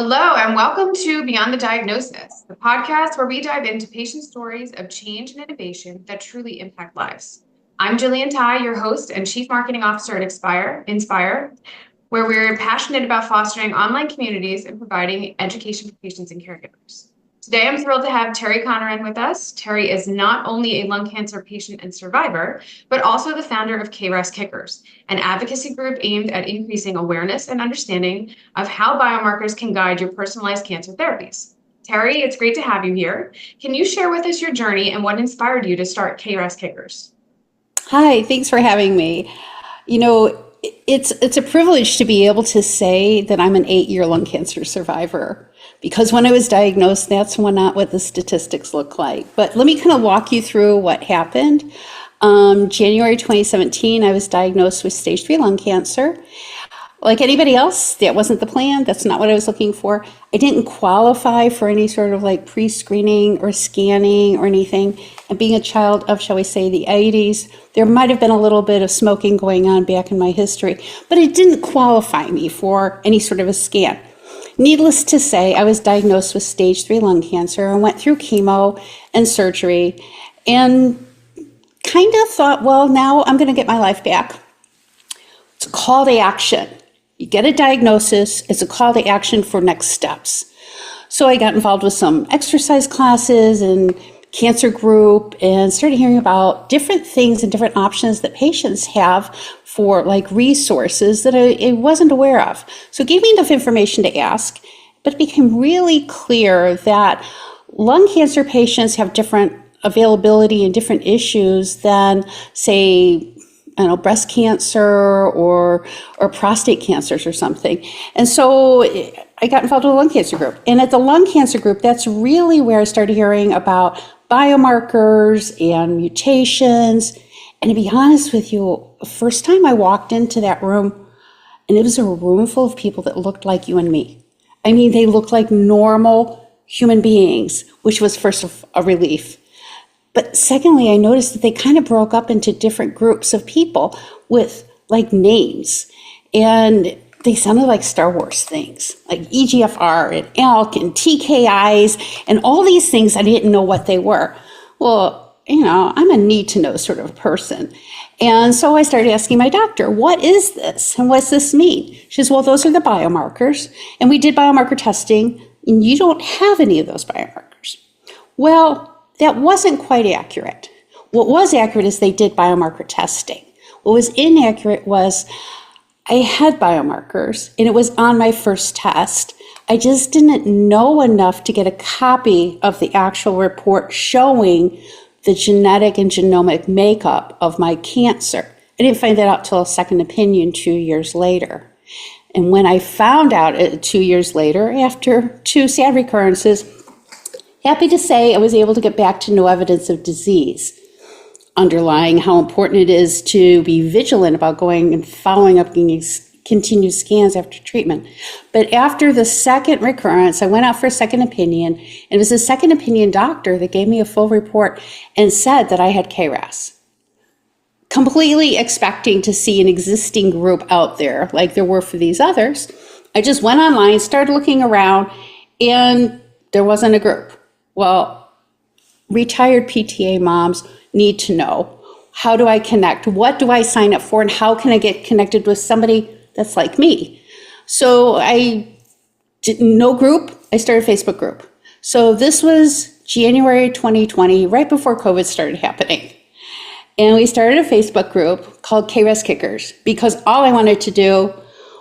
Hello, and welcome to Beyond the Diagnosis, the podcast where we dive into patient stories of change and innovation that truly impact lives. I'm Jillian Ty, your host and Chief Marketing Officer at Inspire, where we're passionate about fostering online communities and providing education for patients and caregivers. Today, I'm thrilled to have Terri Conneran with us. Terri is not only a lung cancer patient and survivor, but also the founder of KRASKickers, an advocacy group aimed at increasing awareness and understanding of how biomarkers can guide your personalized cancer therapies. Terri, it's great to have you here. Can you share with us your journey and what inspired you to start KRASKickers? Hi, thanks for having me. It's a privilege to be able to say that I'm an 8-year lung cancer survivor, because when I was diagnosed, that's not what the statistics look like. But let me kind of walk you through what happened. January 2017, I was diagnosed with stage 3 lung cancer. Like anybody else, that wasn't the plan. That's not what I was looking for. I didn't qualify for any sort of like pre-screening or scanning or anything. And being a child of, shall we say, the 80s, there might have been a little bit of smoking going on back in my history, but it didn't qualify me for any sort of a scan. Needless to say, I was diagnosed with stage 3 lung cancer and went through chemo and surgery and kind of thought, well, now I'm going to get my life back. It's a call to action. You get a diagnosis, it's a call to action for next steps. So I got involved with some exercise classes and cancer group and started hearing about different things and different options that patients have for like resources that I wasn't aware of. So it gave me enough information to ask, but it became really clear that lung cancer patients have different availability and different issues than, say, breast cancer or prostate cancers or something. And so I got involved with a lung cancer group. And at the lung cancer group, that's really where I started hearing about biomarkers and mutations. And to be honest with you, the first time I walked into that room, and it was a room full of people that looked like you and me. I mean, they looked like normal human beings, which was first a relief. But secondly, I noticed that they kind of broke up into different groups of people with like names, and they sounded like Star Wars things, like EGFR and ALK and TKIs and all these things. I didn't know what they were. Well, I'm a need to know sort of person. And so I started asking my doctor, what is this? And what's this mean? She says, well, those are the biomarkers. And we did biomarker testing, and you don't have any of those biomarkers. Well, that wasn't quite accurate. What was accurate is they did biomarker testing. What was inaccurate was I had biomarkers and it was on my first test. I just didn't know enough to get a copy of the actual report showing the genetic and genomic makeup of my cancer. I didn't find that out till a second opinion 2 years later. And when I found out 2 years later, after 2 sad recurrences, happy to say I was able to get back to no evidence of disease, underlying how important it is to be vigilant about going and following up continued scans after treatment. But after the second recurrence, I went out for a second opinion, and it was a second opinion doctor that gave me a full report and said that I had KRAS. Completely expecting to see an existing group out there like there were for these others, I just went online, started looking around, and there wasn't a group. Well, retired PTA moms need to know, how do I connect? What do I sign up for? And how can I get connected with somebody that's like me? So I did no group. I started a Facebook group. So this was January 2020, right before COVID started happening. And we started a Facebook group called KRASKickers because all I wanted to do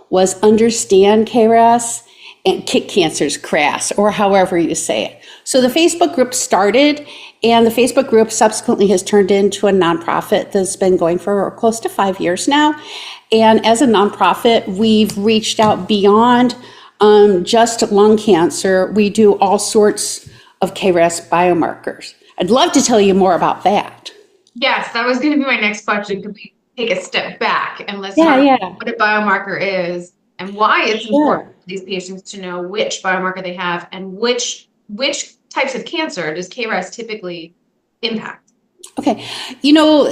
was understand KRAS and kick cancer's KRAS, or however you say it. So the Facebook group started, and the Facebook group subsequently has turned into a nonprofit that's been going for close to 5 years now. And as a nonprofit, we've reached out beyond just lung cancer. We do all sorts of KRAS biomarkers. I'd love to tell you more about that. Yes, that was going to be my next question. Could we take a step back and let's talk about what a biomarker is and why it's important for these patients to know which biomarker they have and which types of cancer does KRAS typically impact? Okay, all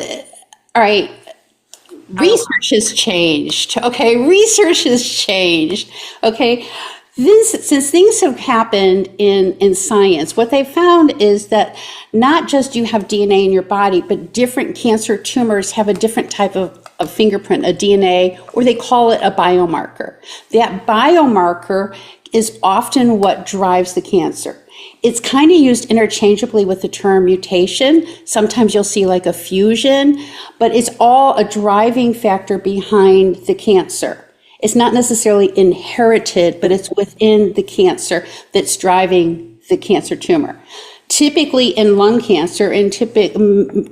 right, research has changed, okay? Research has changed, okay? Since things have happened in science, what they found is that not just you have DNA in your body, but different cancer tumors have a different type of fingerprint, a DNA, or they call it a biomarker. That biomarker is often what drives the cancer. It's kind of used interchangeably with the term mutation. Sometimes you'll see like a fusion, but it's all a driving factor behind the cancer. It's not necessarily inherited, but it's within the cancer that's driving the cancer tumor. Typically in lung cancer, and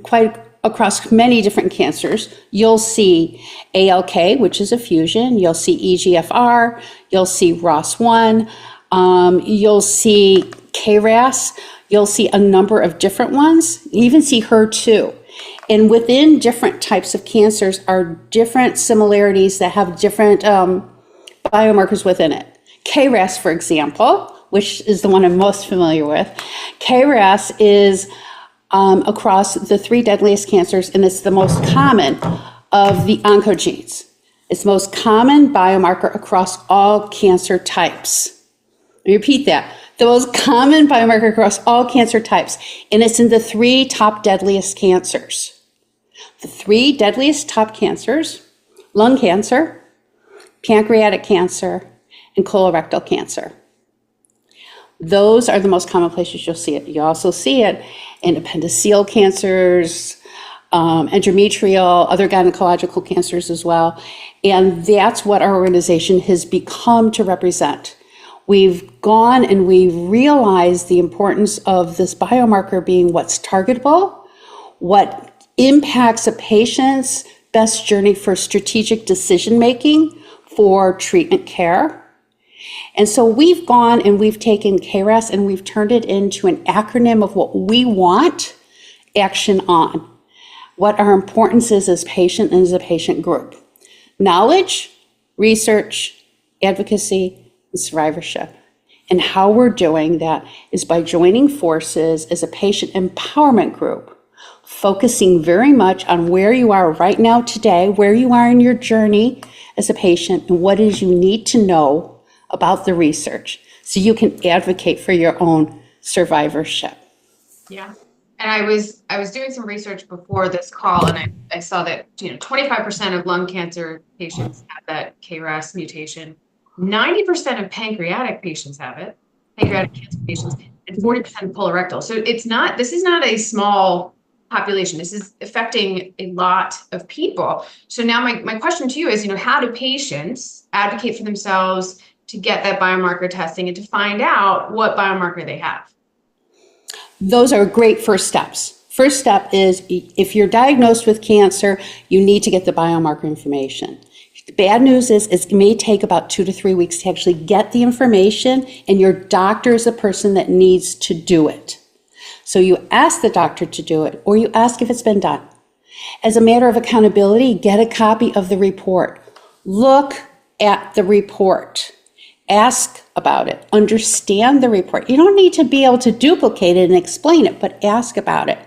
quite across many different cancers, you'll see ALK, which is a fusion. You'll see EGFR. You'll see ROS1. You'll see KRAS. You'll see a number of different ones. You even see HER2. And within different types of cancers are different similarities that have different biomarkers within it. KRAS, for example, which is the one I'm most familiar with. KRAS is across the 3 deadliest cancers, and it's the most common of the oncogenes. It's the most common biomarker across all cancer types. Let me repeat that. The most common biomarker across all cancer types, and it's in the 3 top deadliest cancers. The 3 deadliest top cancers: lung cancer, pancreatic cancer, and colorectal cancer. Those are the most common places you'll see it. You also see it in appendiceal cancers, endometrial, other gynecological cancers as well. And that's what our organization has become to represent. We've gone and we've realized the importance of this biomarker being what's targetable, what impacts a patient's best journey for strategic decision making for treatment care. And so we've gone and we've taken KRAS and we've turned it into an acronym of what we want action on, what our importance is as patient and as a patient group. Knowledge, research, advocacy, and survivorship. And how we're doing that is by joining forces as a patient empowerment group, focusing very much on where you are right now today, where you are in your journey as a patient, and what it is you need to know about the research so you can advocate for your own survivorship. Yeah. And I was doing some research before this call, and I saw that 25% of lung cancer patients have that KRAS mutation. 90% of pancreatic patients have it, pancreatic cancer patients, and 40% colorectal. So this is not a small population. This is affecting a lot of people. So now my question to you is, how do patients advocate for themselves to get that biomarker testing and to find out what biomarker they have? Those are great first steps. First step is if you're diagnosed with cancer, you need to get the biomarker information. The bad news is it may take about 2 to 3 weeks to actually get the information, and your doctor is the person that needs to do it. So you ask the doctor to do it, or you ask if it's been done. As a matter of accountability, get a copy of the report. Look at the report. Ask about it. Understand the report. You don't need to be able to duplicate it and explain it, but ask about it.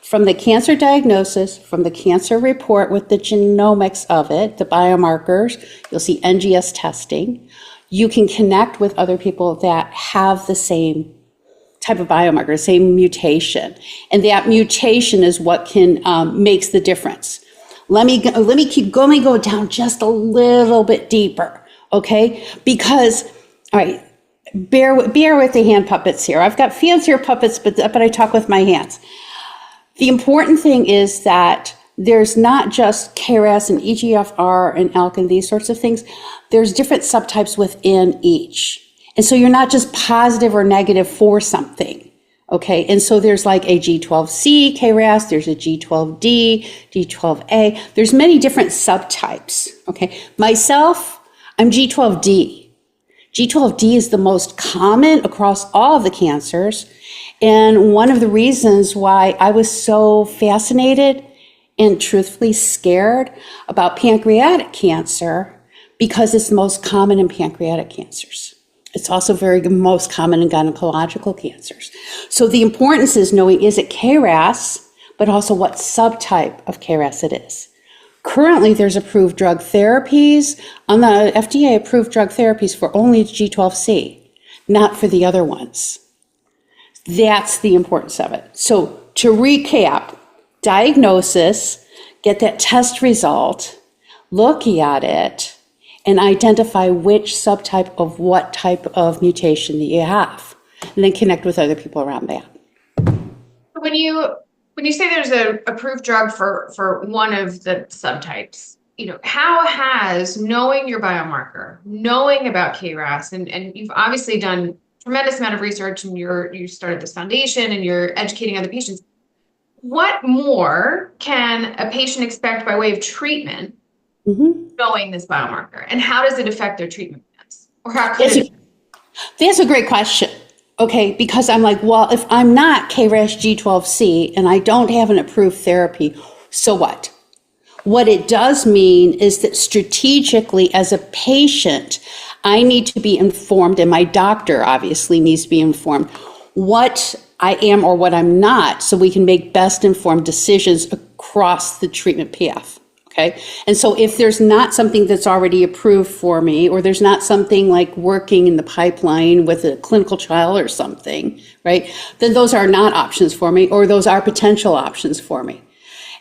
From the cancer diagnosis, from the cancer report with the genomics of it, the biomarkers, you'll see NGS testing. You can connect with other people that have the same type of biomarker, same mutation. And that mutation is what can makes the difference. Let me go down just a little bit deeper. Okay, because, all right, bear with the hand puppets here. I've got fancier puppets, but I talk with my hands. The important thing is that there's not just KRAS and EGFR and ALK and these sorts of things. There's different subtypes within each. And so you're not just positive or negative for something. Okay, and so there's like a G12C KRAS, there's a G12D, G12A. There's many different subtypes. Okay, myself, I'm G12D. G12D is the most common across all of the cancers. And one of the reasons why I was so fascinated and truthfully scared about pancreatic cancer, because it's the most common in pancreatic cancers. It's also most common in gynecological cancers. So the importance is knowing, is it KRAS, but also what subtype of KRAS it is. Currently, there's approved drug therapies on the FDA approved drug therapies for only G12C, not for the other ones. That's the importance of it. So to recap, diagnosis, get that test result, look at it, and identify which subtype of what type of mutation that you have, and then connect with other people around that. When you say there's an approved drug for one of the subtypes, how has knowing your biomarker, knowing about KRAS, and you've obviously done tremendous amount of research, and you started this foundation and you're educating other patients. What more can a patient expect by way of treatment, knowing this biomarker, and how does it affect their treatment plans? Or how could it? That's a great question. Okay, because I'm like, well, if I'm not KRAS G12C and I don't have an approved therapy, so what? What it does mean is that strategically, as a patient, I need to be informed, and my doctor obviously needs to be informed, what I am or what I'm not, so we can make best informed decisions across the treatment path. Okay. And so if there's not something that's already approved for me, or there's not something like working in the pipeline with a clinical trial or something, right, then those are not options for me, or those are potential options for me.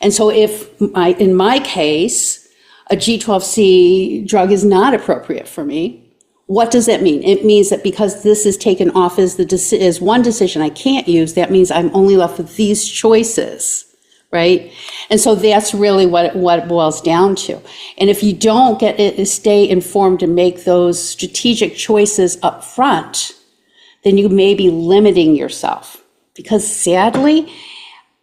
And so if in my case, a G12C drug is not appropriate for me, what does that mean? It means that because this is taken off as one decision I can't use, that means I'm only left with these choices. Right? And so that's really what it boils down to. And if you don't stay informed and make those strategic choices up front, then you may be limiting yourself. Because sadly,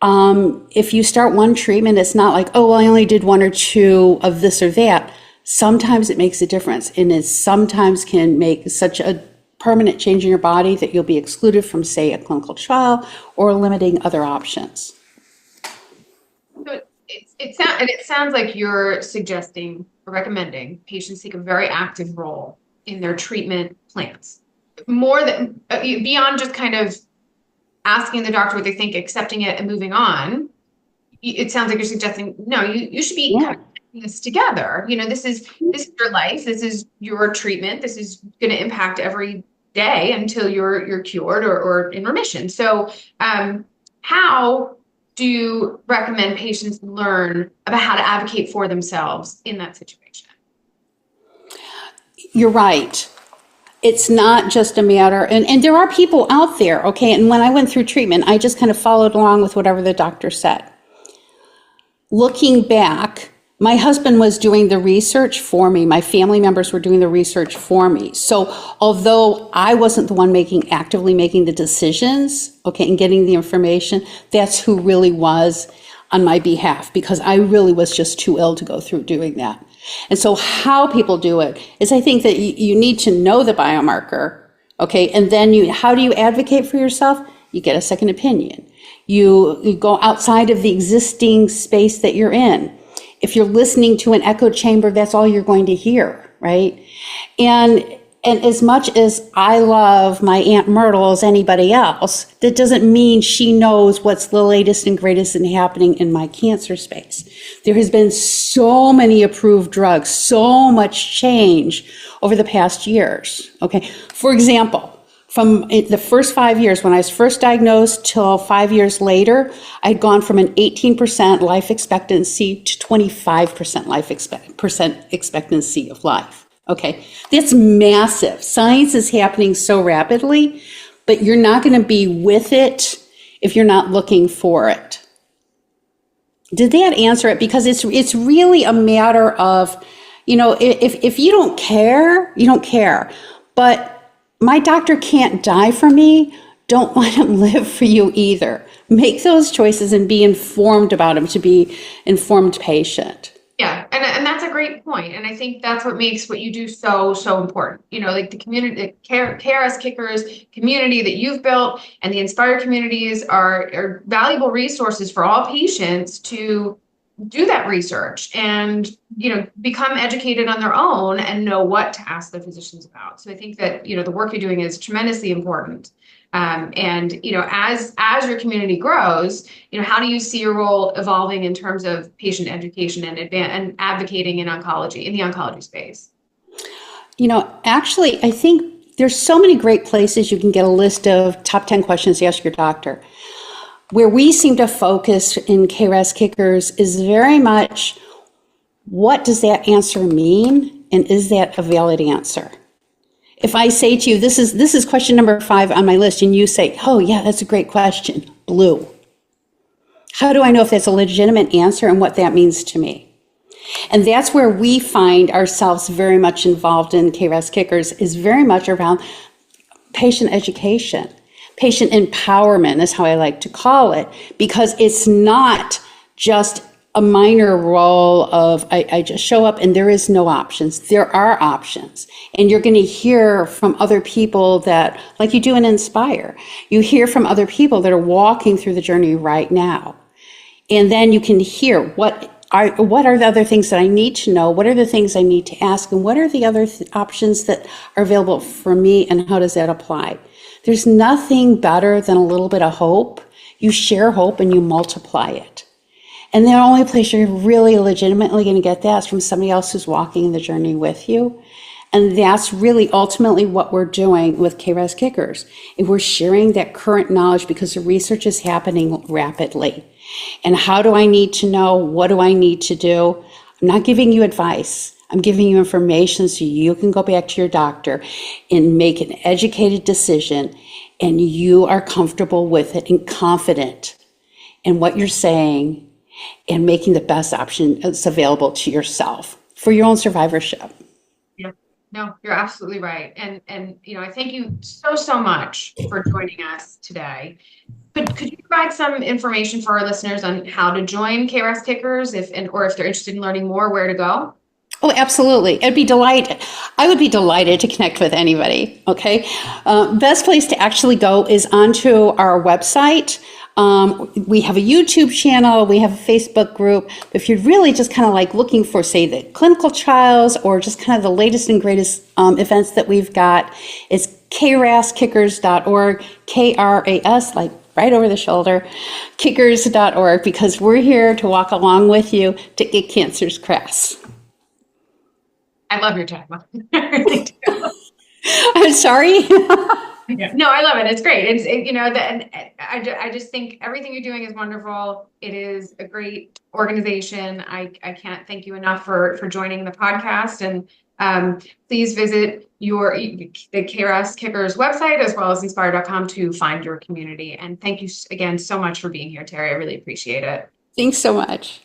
if you start one treatment, it's not like, oh, well, I only did one or two of this or that. Sometimes it makes a difference, and it sometimes can make such a permanent change in your body that you'll be excluded from, say, a clinical trial or limiting other options. So it sounds like you're suggesting or recommending patients take a very active role in their treatment plans, more than beyond just kind of asking the doctor what they think, accepting it, and moving on. It sounds like you're suggesting, no, you should be kind of putting this together. This is your life, this is your treatment, this is going to impact every day until you're cured or in remission. So how do you recommend patients learn about how to advocate for themselves in that situation? You're right. It's not just a matter, and there are people out there, okay, and when I went through treatment, I just kind of followed along with whatever the doctor said. Looking back, my husband was doing the research for me. My family members were doing the research for me. So although I wasn't the one actively making the decisions, okay, and getting the information, that's who really was on my behalf, because I really was just too ill to go through doing that. And so how people do it is, I think that you need to know the biomarker, okay, and then how do you advocate for yourself? You get a second opinion. You go outside of the existing space that you're in. If you're listening to an echo chamber, that's all you're going to hear, right? And as much as I love my Aunt Myrtle as anybody else, that doesn't mean she knows what's the latest and greatest and happening in my cancer space. There has been so many approved drugs, so much change over the past years, okay? For example, from the first 5 years, when I was first diagnosed till 5 years later, I'd gone from an 18% life expectancy to 25% life expectancy of life. Okay, that's massive. Science is happening so rapidly, but you're not going to be with it if you're not looking for it. Did that answer it? Because it's really a matter of, if you don't care, you don't care. But my doctor can't die for me. Don't let him live for you either. Make those choices and be informed about him, to be informed patient. Yeah, and that's a great point. And I think that's what makes what you do so important. Like the community, the KRASKickers community that you've built, and the Inspire communities are valuable resources for all patients to do that research and become educated on their own and know what to ask their physicians about. So I think that the work you're doing is tremendously important. And, as your community grows, how do you see your role evolving in terms of patient education and advocating in oncology, in the oncology space? Actually, I think there's so many great places you can get a list of top 10 questions to ask your doctor. Where we seem to focus in KRASKickers is very much, what does that answer mean? And is that a valid answer? If I say to you, this is question number 5 on my list, and you say, oh yeah, that's a great question, blue. How do I know if that's a legitimate answer and what that means to me? And that's where we find ourselves very much involved in KRASKickers, is very much around patient education. Patient empowerment is how I like to call it, because it's not just a minor role of I just show up and there is no options. There are options. And you're going to hear from other people that, like you do in Inspire, you hear from other people that are walking through the journey right now. And then you can hear what are the other things that I need to know? What are the things I need to ask? And what are the other options that are available for me? And how does that apply? There's nothing better than a little bit of hope. You share hope and you multiply it. And the only place you're really legitimately going to get that is from somebody else who's walking the journey with you. And that's really ultimately what we're doing with KRASKickers. And we're sharing that current knowledge because the research is happening rapidly. And how do I need to know? What do I need to do? I'm not giving you advice. I'm giving you information so you can go back to your doctor and make an educated decision, and you are comfortable with it and confident in what you're saying and making the best option that's available to yourself for your own survivorship. Yeah, no, you're absolutely right. And I thank you so much for joining us today. Could you provide some information for our listeners on how to join KRASKickers, or if they're interested in learning more, where to go? Oh, absolutely. I'd be delighted. I would be delighted to connect with anybody. Okay. Best place to actually go is onto our website. We have a YouTube channel. We have a Facebook group. If you're really just kind of like looking for, say, the clinical trials or just kind of the latest and greatest events that we've got, it's KRASKickers.org, KRAS, like right over the shoulder, kickers.org, because we're here to walk along with you to get cancer's KRAS. I love your tagline. I really do. I'm sorry. Yeah. No, I love it. It's great. I just think everything you're doing is wonderful. It is a great organization. I can't thank you enough for joining the podcast. And please visit the KRASKickers website as well as inspire.com to find your community. And thank you again so much for being here, Terri. I really appreciate it. Thanks so much.